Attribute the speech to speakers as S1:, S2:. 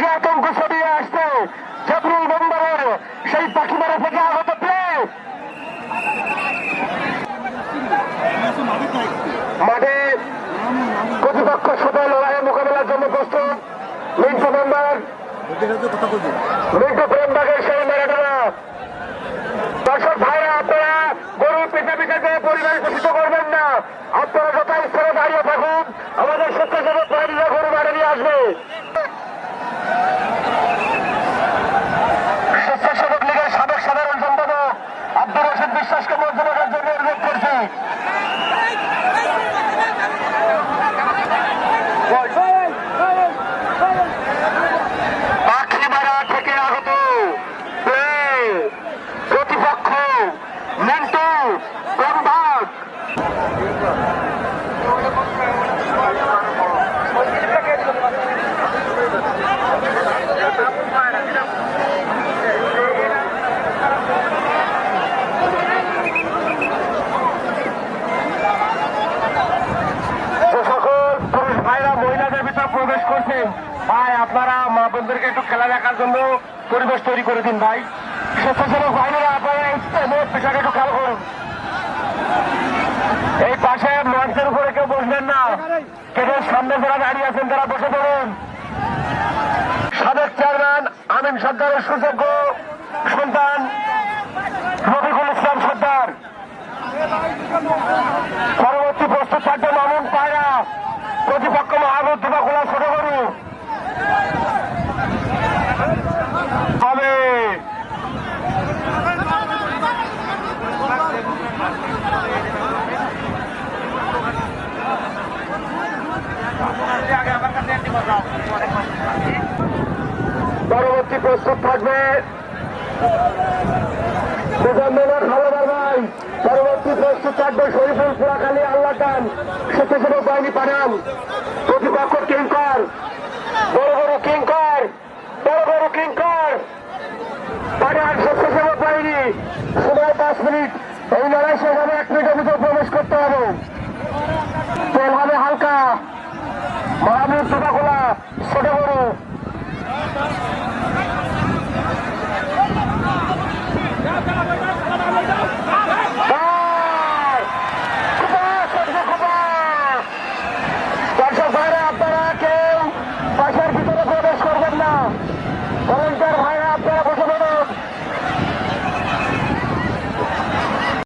S1: মাঠে আতঙ্ক ছড়িয়ে আসছে জাফরুল বন্দরের সেই পাখিমারা থেকে আগত প্লেট মাঠে প্রতিপক্ষ সাথে লড়াইয়ের মোকাবেলার জন্য প্রস্তুত মিন্টু মেম্বার মিন্টু প্রেমবাগের সেই ম্যারাডোনা। দর্শক ভাইরা, আপনারা গরুর পিঠে পিঠে পরিবার দূষিত করবেন না। আপনারা যথা স্থলে দাঁড়িয়ে থাকুন, আমাদের স্বেচ্ছাসেবক বাহিনীরা গরু মাঠে নিয়ে আসবে। স্বেচ্ছাসেবক লীগের সাবেক সাধারণ সম্পাদক আব্দুর রশিদ বিশ্বাসকে মর্যাদা করার জন্য অনুরোধ করছি। পাখিমারা থেকে আগত প্রতিপক্ষ মিন্টু প্রেমবাগ। প্রবেশ করছেন ভাই, আপনারা মা বোনদেরকে একটু খেলা দেখার জন্য পরিবেশ তৈরি করে দিন ভাই। স্বেচ্ছাসেবক বাহিনীরা আপনারা পেশাকে একটু খেয়াল করুন। এই পাশে মঞ্চের উপরে কেউ বসবেন না, কেউ সামনে যারা দাঁড়িয়ে আছেন তারা বসে পড়ুন। সাবেক চেয়ারম্যান আমিন সর্দারের সুযোগ্য সন্তান রফিকুল ইসলাম সর্দার। পরবর্তী প্রস্তুত থাকবে মামুন পায়রা, প্রতিপক্ষ মাহবুব দুবাখোলা ছোট গরু হবে। পরবর্তী প্রস্তুত থাকবে ভাই। পরবর্তী প্রস্তুত থাকবে শরীফুল পুরাখালী আল্লাহ খান, স্বেচ্ছাসেবক বাহিনী পাঠান।